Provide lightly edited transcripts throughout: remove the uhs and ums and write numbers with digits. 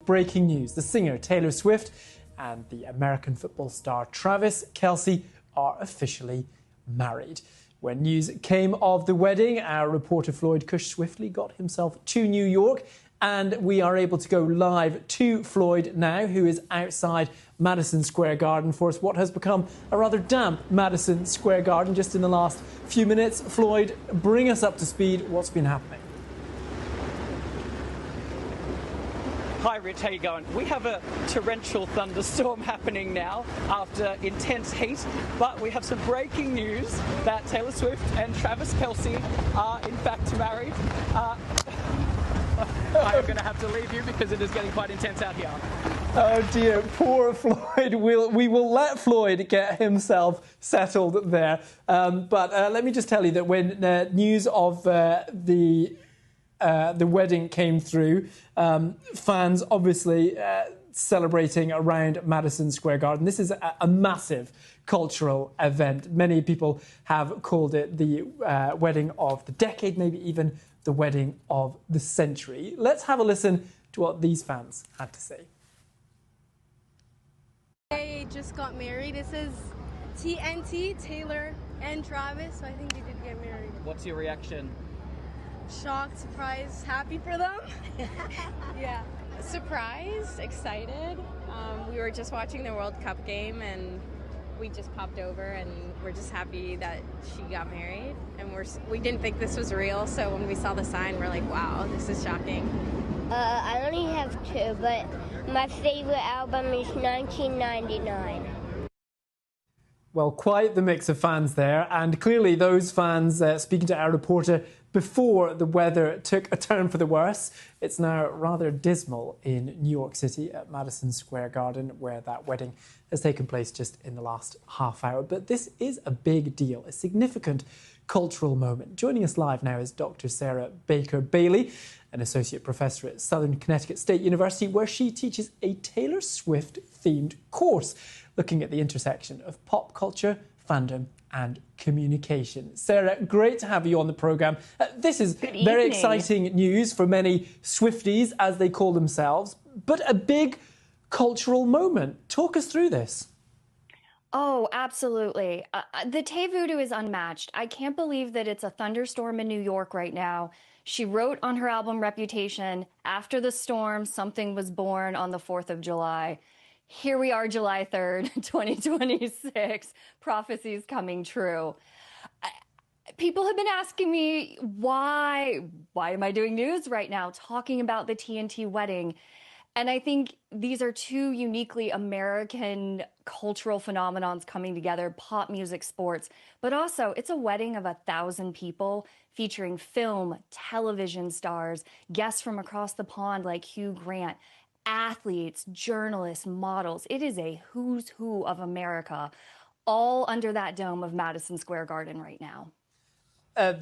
breaking news. The singer Taylor Swift and the American football star Travis Kelce are officially married. When news came of the wedding, our reporter Floyd Cush swiftly got himself to New York, and we are able to go live to Floyd now, who is outside Madison Square Garden for us. What has become a rather damp Madison Square Garden just in the last few minutes. Floyd, bring us up to speed. What's been happening? Hi Rich, how you going? We have a torrential thunderstorm happening now after intense heat, but we have some breaking news that Taylor Swift and Travis Kelce are in fact married. I'm going to have to leave you because it is getting quite intense out here. Oh dear, poor Floyd. We will let Floyd get himself settled there. But let me just tell you that when news of the wedding came through, fans obviously celebrating around Madison Square Garden. This is a massive cultural event. Many people have called it the wedding of the decade, maybe even the wedding of the century. Let's have a listen to what these fans had to say. They just got married. It says TNT, Taylor and Travis, so I think they did get married. What's your reaction? Shocked, surprised, happy for them. Yeah. Surprised, excited. We were just watching the World Cup game and we just popped over and we're just happy that she got married. And we didn't think this was real, so when we saw the sign, we're like, wow, this is shocking. I only have two, but my favorite album is 1999. Well, quite the mix of fans there, and clearly those fans, speaking to our reporter before the weather took a turn for the worse, it's now rather dismal in New York City at Madison Square Garden, where that wedding has taken place just in the last half hour. But this is a big deal, a significant cultural moment. Joining us live now is Dr. Sarah Baker-Bailey, an associate professor at Southern Connecticut State University, where she teaches a Taylor Swift-themed course looking at the intersection of pop culture, fandom and communication. Sarah, great to have you on the programme. This is very exciting news for many Swifties, as they call themselves, but a big cultural moment. Talk us through this. Oh, absolutely. The Tay voodoo is unmatched. I can't believe that it's a thunderstorm in New York right now. She wrote on her album Reputation, after the storm, something was born on the 4th of July. Here we are, July 3rd, 2026. Prophecies coming true. People have been asking me, why am I doing news right now talking about the TNT wedding? And I think these are two uniquely American cultural phenomenons coming together, pop music, sports, but also it's a wedding of 1,000 people featuring film, television stars, guests from across the pond like Hugh Grant, athletes, journalists, models. It is a who's who of America, all under that dome of Madison Square Garden right now.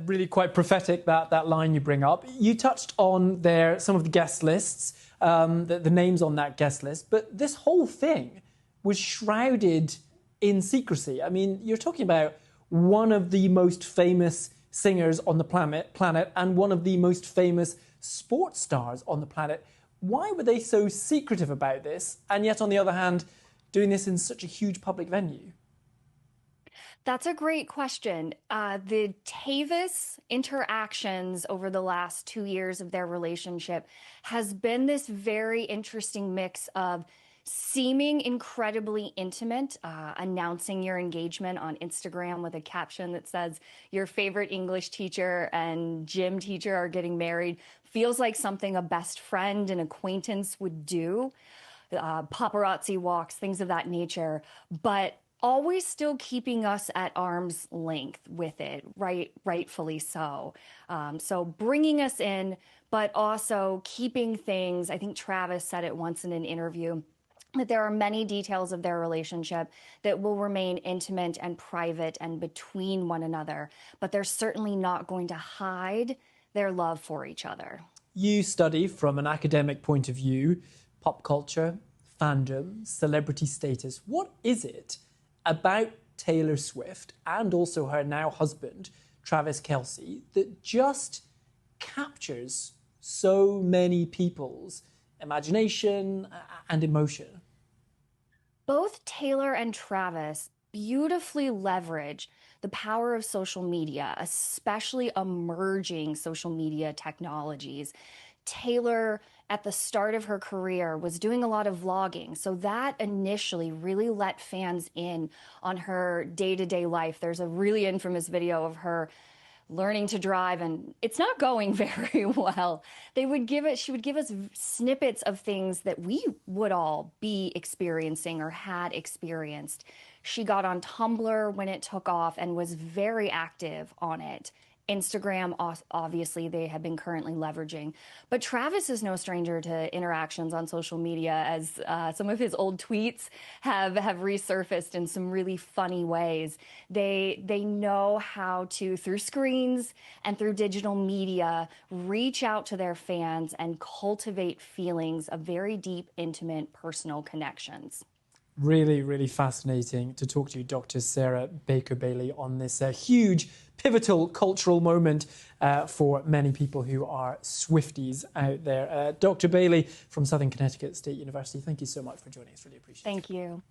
Really quite prophetic, that line you bring up. You touched on there some of the guest lists, the names on that guest list, but this whole thing was shrouded in secrecy. I mean, you're talking about one of the most famous singers on the planet and one of the most famous sports stars on the planet. Why were they so secretive about this, and yet, on the other hand, doing this in such a huge public venue? That's a great question. The Tavis interactions over the last 2 years of their relationship has been this very interesting mix of seeming incredibly intimate, announcing your engagement on Instagram with a caption that says your favorite English teacher and gym teacher are getting married. Feels like something a best friend and acquaintance would do. Paparazzi walks, things of that nature. But always still keeping us at arm's length with it, rightfully so. So bringing us in, but also keeping things, I think Travis said it once in an interview, that there are many details of their relationship that will remain intimate and private and between one another, but they're certainly not going to hide their love for each other. You study from an academic point of view, pop culture, fandom, celebrity status. What is it about Taylor Swift and also her now husband, Travis Kelce, that just captures so many people's imagination and emotion. Both Taylor and Travis beautifully leverage the power of social media, especially emerging social media technologies. Taylor, at the start of her career, was doing a lot of vlogging. So that initially really let fans in on her day-to-day life. There's a really infamous video of her learning to drive, and it's not going very well. She would give us snippets of things that we would all be experiencing or had experienced. She got on Tumblr when it took off and was very active on it. Instagram, obviously, they have been currently leveraging. But Travis is no stranger to interactions on social media, as some of his old tweets have resurfaced in some really funny ways. They know how to, through screens and through digital media, reach out to their fans and cultivate feelings of very deep, intimate, personal connections. Really, really fascinating to talk to you, Dr. Sarah Baker-Bailey, on this huge, pivotal cultural moment for many people who are Swifties out there. Dr. Bailey from Southern Connecticut State University, thank you so much for joining us. Really appreciate it. Thank you.